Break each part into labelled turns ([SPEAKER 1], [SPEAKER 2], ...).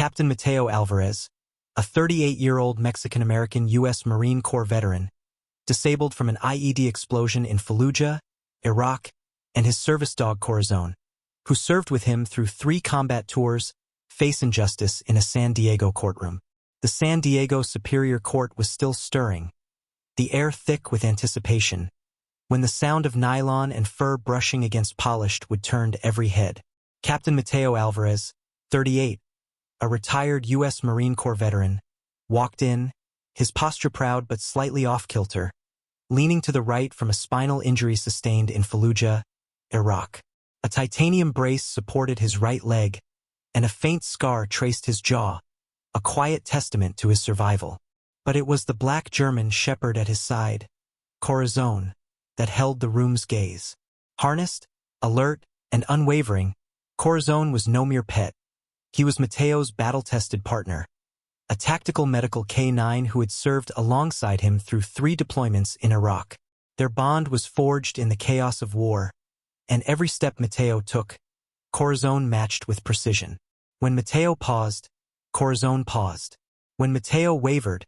[SPEAKER 1] Captain Mateo Alvarez, a 38-year-old Mexican-American U.S. Marine Corps veteran, disabled from an IED explosion in Fallujah, Iraq, and his service dog Corazón, who served with him through 3 combat tours, face injustice in a San Diego courtroom. The San Diego Superior Court was still stirring, the air thick with anticipation, when the sound of nylon and fur brushing against polished wood turned every head. Captain Mateo Alvarez, 38, a retired U.S. Marine Corps veteran, walked in, his posture proud but slightly off-kilter, leaning to the right from a spinal injury sustained in Fallujah, Iraq. A titanium brace supported his right leg, and a faint scar traced his jaw, a quiet testament to his survival. But it was the black German shepherd at his side, Corazón, that held the room's gaze. Harnessed, alert, and unwavering, Corazón was no mere pet. He was Mateo's battle-tested partner, a tactical medical K-9 who had served alongside him through 3 deployments in Iraq. Their bond was forged in the chaos of war, and every step Mateo took, Corazón matched with precision. When Mateo paused, Corazón paused. When Mateo wavered,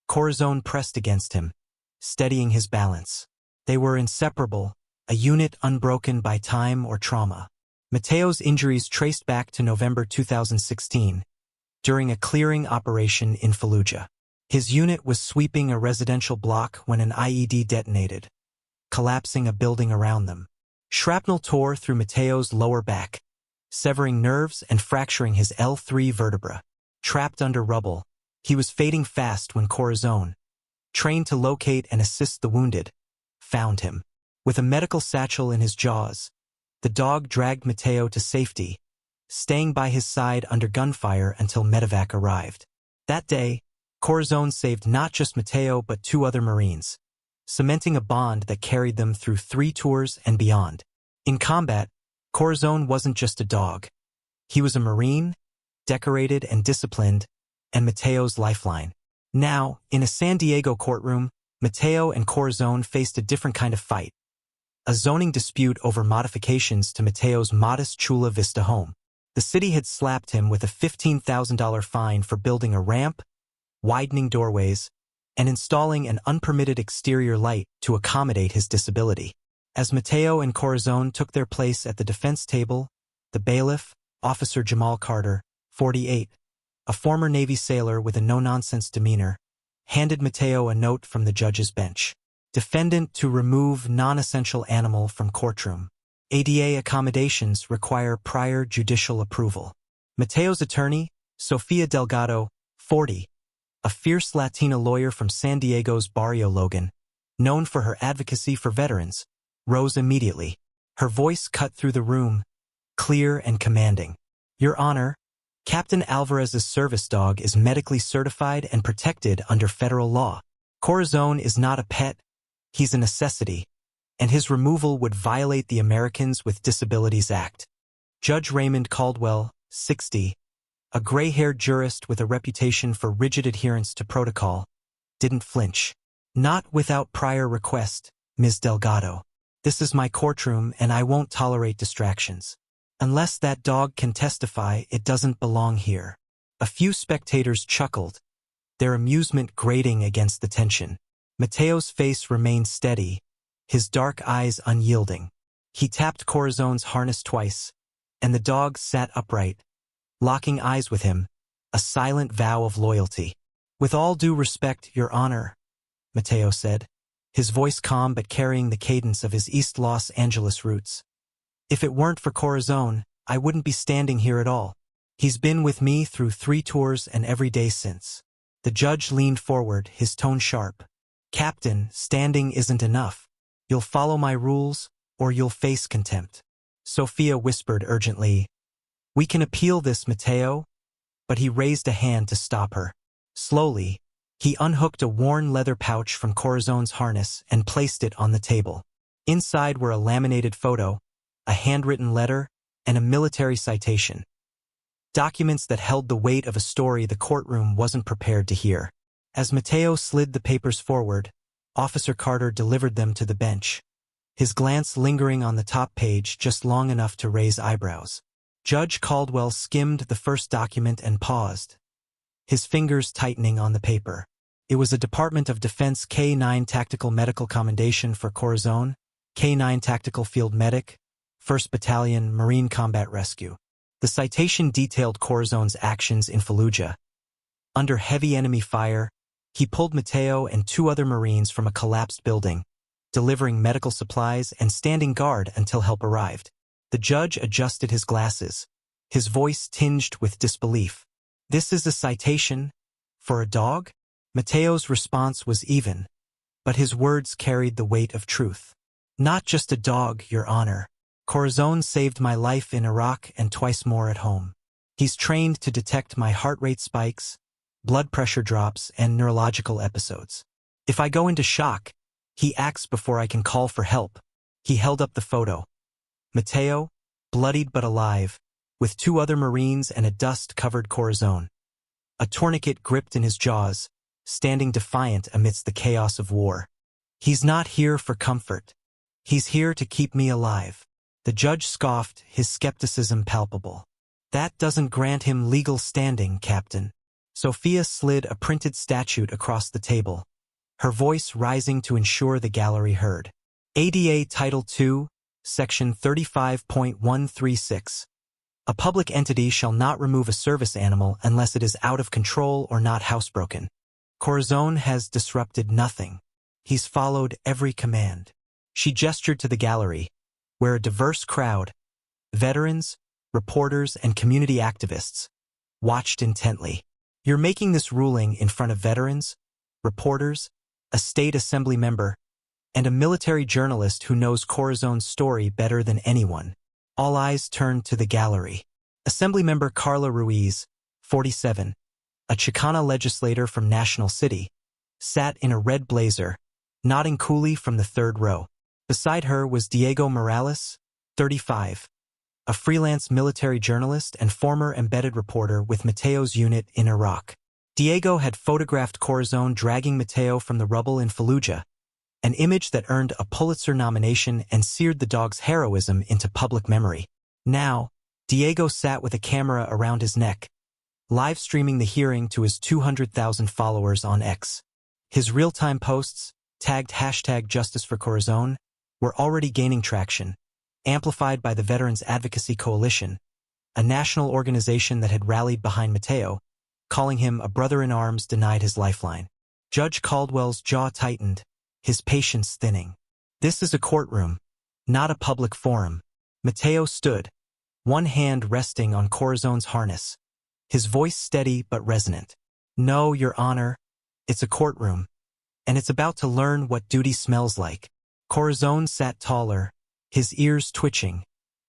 [SPEAKER 1] Corazón pressed against him, steadying his balance. They were inseparable, a unit unbroken by time or trauma. Mateo's injuries traced back to November 2016, during a clearing operation in Fallujah. His unit was sweeping a residential block when an IED detonated, collapsing a building around them. Shrapnel tore through Mateo's lower back, severing nerves and fracturing his L3 vertebra. Trapped under rubble, he was fading fast when Corazón, trained to locate and assist the wounded, found him. With a medical satchel in his jaws, the dog dragged Mateo to safety, staying by his side under gunfire until medevac arrived. That day, Corazón saved not just Mateo but 2 other Marines, cementing a bond that carried them through 3 tours and beyond. In combat, Corazón wasn't just a dog. He was a Marine, decorated and disciplined, and Mateo's lifeline. Now, in a San Diego courtroom, Mateo and Corazón faced a different kind of fight. A zoning dispute over modifications to Mateo's modest Chula Vista home. The city had slapped him with a $15,000 fine for building a ramp, widening doorways, and installing an unpermitted exterior light to accommodate his disability. As Mateo and Corazón took their place at the defense table, the bailiff, Officer Jamal Carter, 48, a former Navy sailor with a no-nonsense demeanor, handed Mateo a note from the judge's bench. Defendant to remove non-essential animal from courtroom. ADA accommodations require prior judicial approval. Mateo's attorney, Sofia Delgado, 40, a fierce Latino lawyer from San Diego's Barrio Logan, known for her advocacy for veterans, rose immediately. Her voice cut through the room, clear and commanding. Your Honor, Captain Alvarez's service dog is medically certified and protected under federal law. Corazón is not a pet, he's a necessity, and his removal would violate the Americans with Disabilities Act. Judge Raymond Caldwell, 60, a gray-haired jurist with a reputation for rigid adherence to protocol, didn't flinch. Not without prior request, Ms. Delgado. This is my courtroom and I won't tolerate distractions. Unless that dog can testify, it doesn't belong here. A few spectators chuckled, their amusement grating against the tension. Mateo's face remained steady, his dark eyes unyielding. He tapped Corazón's harness twice, and the dog sat upright, locking eyes with him, a silent vow of loyalty. With all due respect, Your Honor, Mateo said, his voice calm but carrying the cadence of his East Los Angeles roots. If it weren't for Corazón, I wouldn't be standing here at all. He's been with me through 3 tours and every day since. The judge leaned forward, his tone sharp. Captain, standing isn't enough. You'll follow my rules, or you'll face contempt. Sofia whispered urgently. We can appeal this, Mateo. But he raised a hand to stop her. Slowly, he unhooked a worn leather pouch from Corazón's harness and placed it on the table. Inside were a laminated photo, a handwritten letter, and a military citation. Documents that held the weight of a story the courtroom wasn't prepared to hear. As Mateo slid the papers forward, Officer Carter delivered them to the bench, his glance lingering on the top page just long enough to raise eyebrows. Judge Caldwell skimmed the first document and paused, his fingers tightening on the paper. It was a Department of Defense K-9 Tactical Medical Commendation for Corazón, K-9 Tactical Field Medic, 1st Battalion, Marine Combat Rescue. The citation detailed Corazón's actions in Fallujah. Under heavy enemy fire, he pulled Mateo and 2 other Marines from a collapsed building, delivering medical supplies and standing guard until help arrived. The judge adjusted his glasses, his voice tinged with disbelief. "This is a citation? For a dog?" Mateo's response was even, but his words carried the weight of truth. "Not just a dog, Your Honor. Corazón saved my life in Iraq and twice more at home. He's trained to detect my heart rate spikes, blood pressure drops, and neurological episodes. If I go into shock, he acts before I can call for help." He held up the photo. Mateo, bloodied but alive, with 2 other Marines and a dust-covered Corazón. A tourniquet gripped in his jaws, standing defiant amidst the chaos of war. "He's not here for comfort. He's here to keep me alive." The judge scoffed, his skepticism palpable. "That doesn't grant him legal standing, Captain." Sophia slid a printed statute across the table, her voice rising to ensure the gallery heard. ADA Title II, Section 35.136. A public entity shall not remove a service animal unless it is out of control or not housebroken. Corazón has disrupted nothing. He's followed every command. She gestured to the gallery, where a diverse crowd, veterans, reporters, and community activists, watched intently. "You're making this ruling in front of veterans, reporters, a state assembly member, and a military journalist who knows Corazón's story better than anyone." All eyes turned to the gallery. Assemblymember Carla Ruiz, 47, a Chicana legislator from National City, sat in a red blazer, nodding coolly from the 3rd row. Beside her was Diego Morales, 35, a freelance military journalist and former embedded reporter with Mateo's unit in Iraq. Diego had photographed Corazón dragging Mateo from the rubble in Fallujah, an image that earned a Pulitzer nomination and seared the dog's heroism into public memory. Now, Diego sat with a camera around his neck, live streaming the hearing to his 200,000 followers on X. His real-time posts, tagged #JusticeForCorazón, were already gaining traction, amplified by the Veterans Advocacy Coalition, a national organization that had rallied behind Mateo, calling him a brother-in-arms denied his lifeline. Judge Caldwell's jaw tightened, his patience thinning. "This is a courtroom, not a public forum." Mateo stood, one hand resting on Corazón's harness, his voice steady but resonant. "No, Your Honor, it's a courtroom, and it's about to learn what duty smells like." Corazón sat taller, his ears twitching,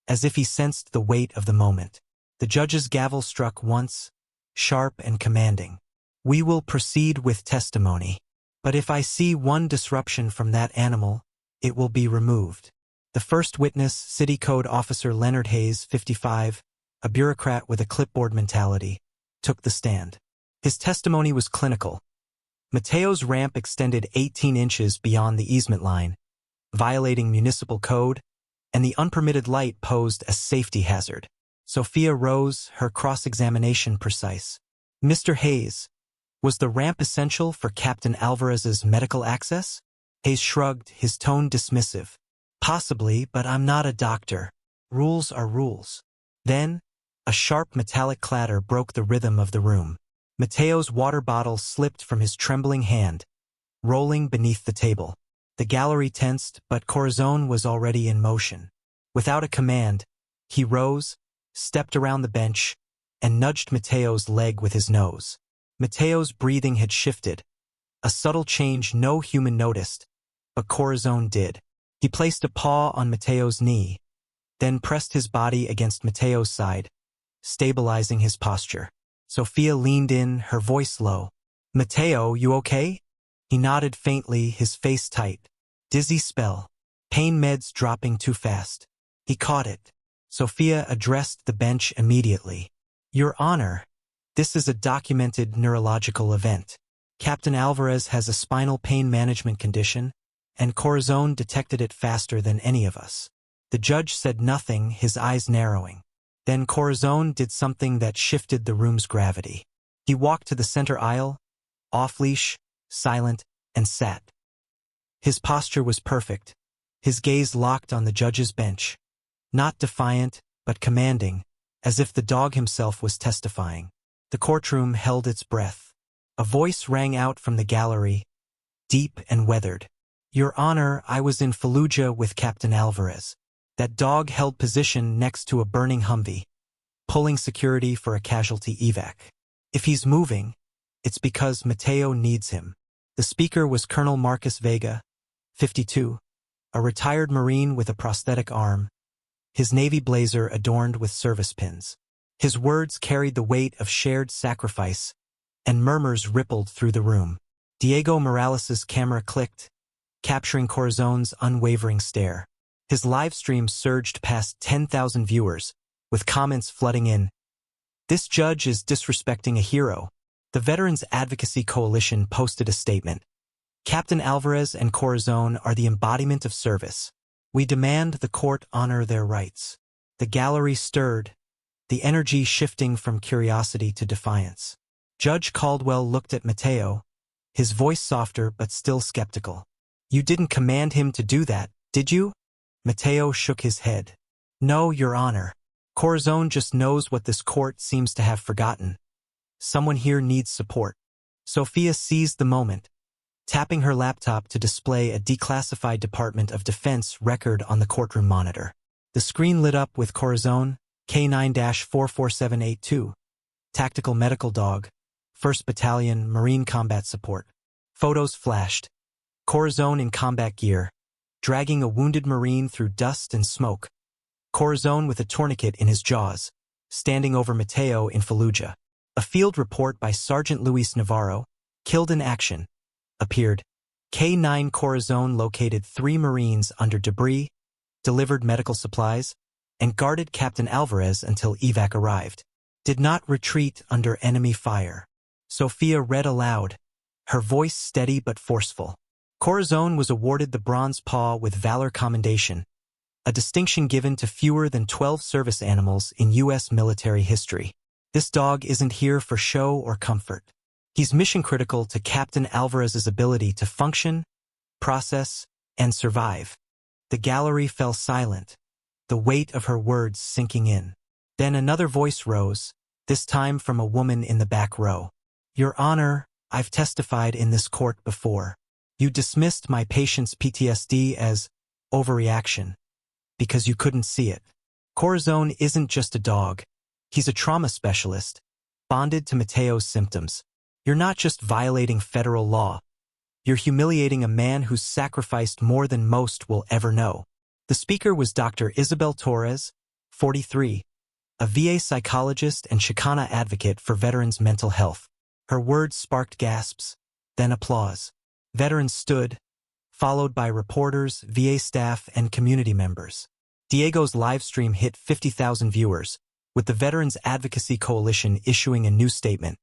[SPEAKER 1] as if he sensed the weight of the moment. The judge's gavel struck once, sharp and commanding. "We will proceed with testimony. But if I see one disruption from that animal, it will be removed." The first witness, City Code Officer Leonard Hayes, 55, a bureaucrat with a clipboard mentality, took the stand. His testimony was clinical. Mateo's ramp extended 18 inches beyond the easement line, violating municipal code, and the unpermitted light posed a safety hazard. Sophia rose, her cross-examination precise. "Mr. Hayes, was the ramp essential for Captain Alvarez's medical access?" Hayes shrugged, his tone dismissive. "Possibly, but I'm not a doctor. Rules are rules." Then, a sharp metallic clatter broke the rhythm of the room. Mateo's water bottle slipped from his trembling hand, rolling beneath the table. The gallery tensed, but Corazón was already in motion. Without a command, he rose, stepped around the bench, and nudged Mateo's leg with his nose. Mateo's breathing had shifted, a subtle change no human noticed, but Corazón did. He placed a paw on Mateo's knee, then pressed his body against Mateo's side, stabilizing his posture. Sophia leaned in, her voice low. "Mateo, you okay?" He nodded faintly, his face tight. "Dizzy spell. Pain meds dropping too fast." He caught it. Sophia addressed the bench immediately. "Your Honor, this is a documented neurological event. Captain Alvarez has a spinal pain management condition, and Corazón detected it faster than any of us." The judge said nothing, his eyes narrowing. Then Corazón did something that shifted the room's gravity. He walked to the center aisle, off-leash, silent, and sat. His posture was perfect, his gaze locked on the judge's bench. Not defiant, but commanding, as if the dog himself was testifying. The courtroom held its breath. A voice rang out from the gallery, deep and weathered. "Your Honor, I was in Fallujah with Captain Alvarez." That dog held position next to a burning Humvee, pulling security for a casualty evac. If he's moving, it's because Mateo needs him. The speaker was Colonel Marcus Vega, 52, a retired Marine with a prosthetic arm, his navy blazer adorned with service pins. His words carried the weight of shared sacrifice, and murmurs rippled through the room. Diego Morales's camera clicked, capturing Corazón's unwavering stare. His live stream surged past 10,000 viewers, with comments flooding in. "This judge is disrespecting a hero." The Veterans Advocacy Coalition posted a statement. "Captain Alvarez and Corazón are the embodiment of service. We demand the court honor their rights." The gallery stirred, the energy shifting from curiosity to defiance. Judge Caldwell looked at Mateo, his voice softer but still skeptical. "You didn't command him to do that, did you?" Mateo shook his head. "No, Your Honor. Corazón just knows what this court seems to have forgotten. Someone here needs support." Sophia seized the moment, tapping her laptop to display a declassified Department of Defense record on the courtroom monitor. The screen lit up with Corazón, K9-44782, Tactical Medical Dog, 1st Battalion, Marine Combat Support. Photos flashed. Corazón in combat gear, dragging a wounded Marine through dust and smoke. Corazón with a tourniquet in his jaws, standing over Mateo in Fallujah. A field report by Sergeant Luis Navarro, "Killed in action," appeared. K9 Corazón located 3 Marines under debris, delivered medical supplies, and guarded Captain Alvarez until evac arrived. Did not retreat under enemy fire. Sophia read aloud, her voice steady but forceful. Corazón was awarded the Bronze Paw with Valor Commendation, a distinction given to fewer than 12 service animals in U.S. military history. This dog isn't here for show or comfort. He's mission-critical to Captain Alvarez's ability to function, process, and survive. The gallery fell silent, the weight of her words sinking in. Then another voice rose, this time from a woman in the back row. "Your Honor, I've testified in this court before. You dismissed my patient's PTSD as overreaction because you couldn't see it. Corazón isn't just a dog. He's a trauma specialist, bonded to Mateo's symptoms. You're not just violating federal law. You're humiliating a man who's sacrificed more than most will ever know." The speaker was Dr. Isabel Torres, 43, a VA psychologist and Chicana advocate for veterans' mental health. Her words sparked gasps, then applause. Veterans stood, followed by reporters, VA staff, and community members. Diego's live stream hit 50,000 viewers, with the Veterans Advocacy Coalition issuing a new statement.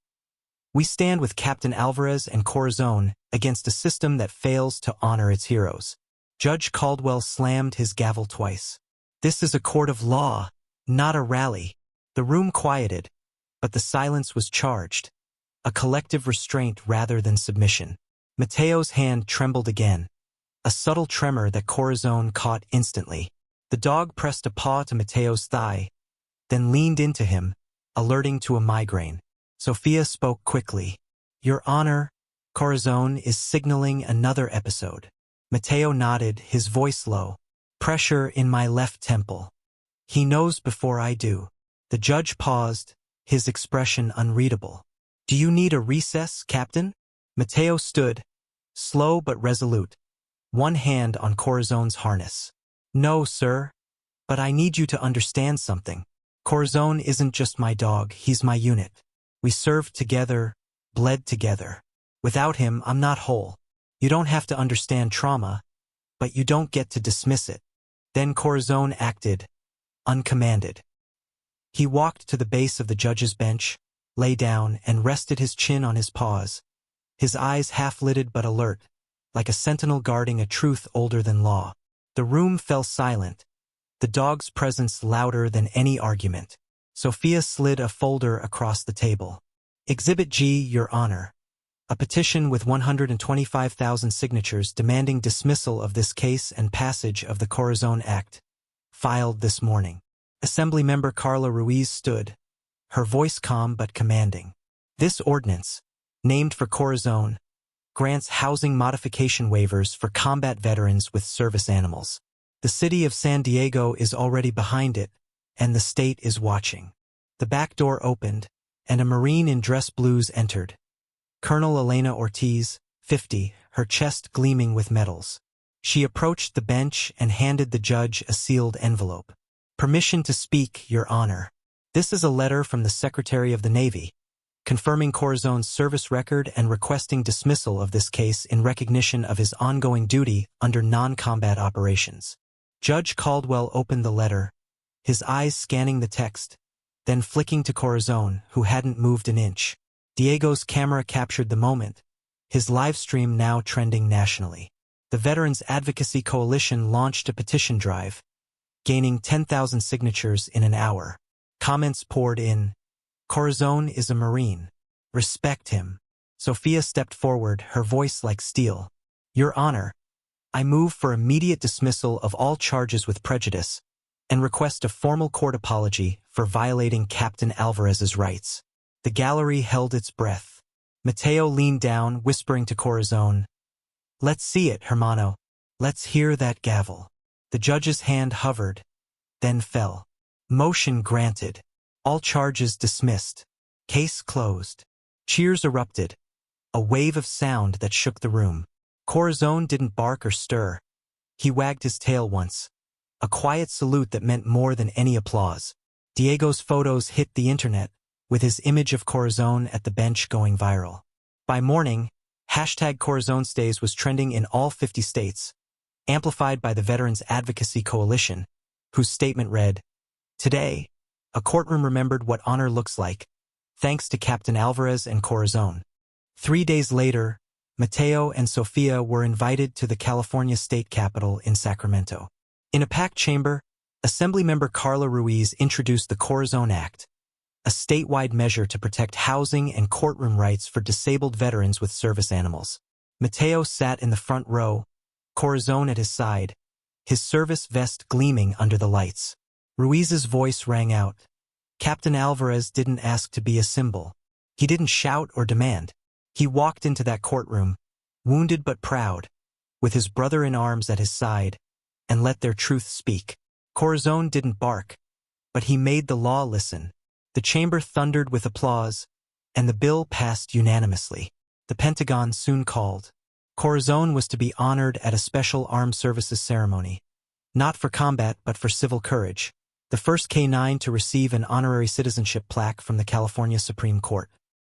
[SPEAKER 1] "We stand with Captain Alvarez and Corazón against a system that fails to honor its heroes." Judge Caldwell slammed his gavel twice. "This is a court of law, not a rally." The room quieted, but the silence was charged, a collective restraint rather than submission. Mateo's hand trembled again, a subtle tremor that Corazón caught instantly. The dog pressed a paw to Mateo's thigh, then leaned into him, alerting to a migraine. Sophia spoke quickly. "Your Honor, Corazón is signaling another episode." Mateo nodded, his voice low. "Pressure in my left temple. He knows before I do." The judge paused, his expression unreadable. "Do you need a recess, Captain?" Mateo stood, slow but resolute, one hand on Corazón's harness. "No, sir, but I need you to understand something. Corazón isn't just my dog, he's my unit. We served together, bled together. Without him, I'm not whole. You don't have to understand trauma, but you don't get to dismiss it." Then Corazón acted, uncommanded. He walked to the base of the judge's bench, lay down, and rested his chin on his paws, his eyes half-lidded but alert, like a sentinel guarding a truth older than law. The room fell silent, the dog's presence louder than any argument. Sophia slid a folder across the table. Exhibit G, Your Honor. A petition with 125,000 signatures demanding dismissal of this case and passage of the Corazón Act. Filed this morning. Assemblymember Carla Ruiz stood, her voice calm but commanding. This ordinance, named for Corazón, grants housing modification waivers for combat veterans with service animals. The city of San Diego is already behind it, and the state is watching. The back door opened, and a Marine in dress blues entered. Colonel Elena Ortiz, 50, her chest gleaming with medals. She approached the bench and handed the judge a sealed envelope. Permission to speak, Your Honor. This is a letter from the Secretary of the Navy, confirming Corazón's service record and requesting dismissal of this case in recognition of his ongoing duty under non-combat operations. Judge Caldwell opened the letter, his eyes scanning the text, then flicking to Corazón, who hadn't moved an inch. Diego's camera captured the moment, his live stream now trending nationally. The Veterans Advocacy Coalition launched a petition drive, gaining 10,000 signatures in an hour. Comments poured in. Corazón is a Marine. Respect him. Sophia stepped forward, her voice like steel. Your Honor, I move for immediate dismissal of all charges with prejudice and request a formal court apology for violating Captain Alvarez's rights. The gallery held its breath. Mateo leaned down, whispering to Corazón, Let's see it, hermano. Let's hear that gavel. The judge's hand hovered, then fell. Motion granted. All charges dismissed. Case closed. Cheers erupted, a wave of sound that shook the room. Corazón didn't bark or stir. He wagged his tail once, a quiet salute that meant more than any applause. Diego's photos hit the internet, with his image of Corazón at the bench going viral. By morning, #CorazónStays was trending in all 50 states, amplified by the Veterans Advocacy Coalition, whose statement read, Today, a courtroom remembered what honor looks like, thanks to Captain Alvarez and Corazón. 3 days later, Mateo and Sophia were invited to the California state capitol in Sacramento. In a packed chamber, Assemblymember Carla Ruiz introduced the Corazón Act, a statewide measure to protect housing and courtroom rights for disabled veterans with service animals. Mateo sat in the front row, Corazón at his side, his service vest gleaming under the lights. Ruiz's voice rang out. Captain Alvarez didn't ask to be a symbol. He didn't shout or demand. He walked into that courtroom, wounded but proud, with his brother in arms at his side, and let their truth speak. Corazón didn't bark, but he made the law listen. The chamber thundered with applause, and the bill passed unanimously. The Pentagon soon called. Corazón was to be honored at a special armed services ceremony, not for combat but for civil courage, the first K-9 to receive an honorary citizenship plaque from the California Supreme Court.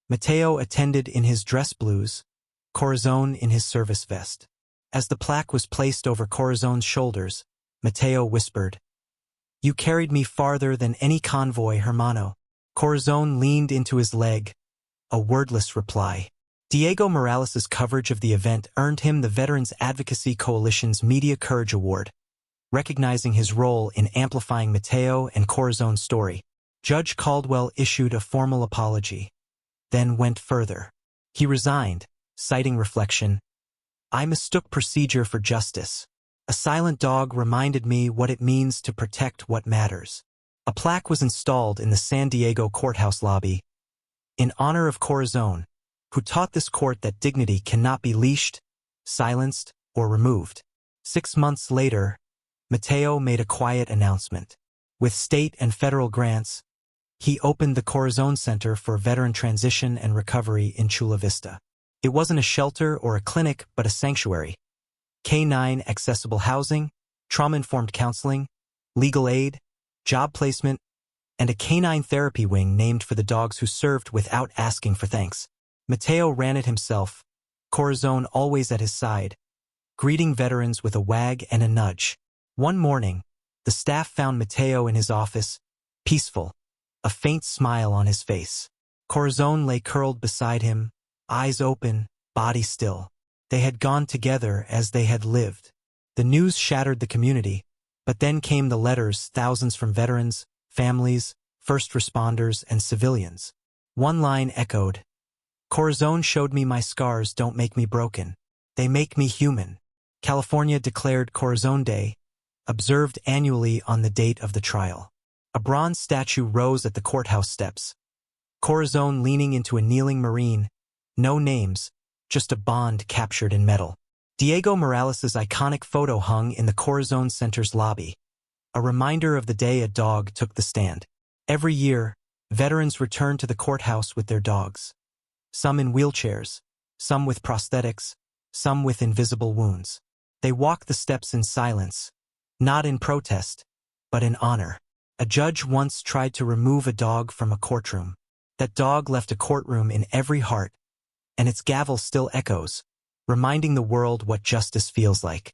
[SPEAKER 1] Mateo attended in his dress blues, Corazón in his service vest. As the plaque was placed over Corazón's shoulders, Mateo whispered, You carried me farther than any convoy, hermano. Corazón leaned into his leg, a wordless reply. Diego Morales' coverage of the event earned him the Veterans Advocacy Coalition's Media Courage Award, recognizing his role in amplifying Mateo and Corazón's story. Judge Caldwell issued a formal apology, then went further. He resigned, citing reflection. I mistook procedure for justice. A silent dog reminded me what it means to protect what matters. A plaque was installed in the San Diego courthouse lobby, in honor of Corazón, who taught this court that dignity cannot be leashed, silenced, or removed. 6 months later, Mateo made a quiet announcement. With state and federal grants, he opened the Corazón Center for Veteran Transition and Recovery in Chula Vista. It wasn't a shelter or a clinic, but a sanctuary. K-9 accessible housing, trauma-informed counseling, legal aid, job placement, and a K-9 therapy wing named for the dogs who served without asking for thanks. Mateo ran it himself, Corazón always at his side, greeting veterans with a wag and a nudge. One morning, the staff found Mateo in his office, peaceful, a faint smile on his face. Corazón lay curled beside him, eyes open, body still. They had gone together as they had lived. The news shattered the community, but then came the letters, thousands from veterans, families, first responders, and civilians. One line echoed, "Corazón showed me my scars don't make me broken. They make me human." California declared Corazón Day, observed annually on the date of the trial. A bronze statue rose at the courthouse steps. Corazón leaning into a kneeling Marine, no names, just a bond captured in metal. Diego Morales' iconic photo hung in the Corazón Center's lobby, a reminder of the day a dog took the stand. Every year, veterans return to the courthouse with their dogs. Some in wheelchairs, some with prosthetics, some with invisible wounds. They walk the steps in silence, not in protest, but in honor. A judge once tried to remove a dog from a courtroom. That dog left a courtroom in every heart, and its gavel still echoes, reminding the world what justice feels like.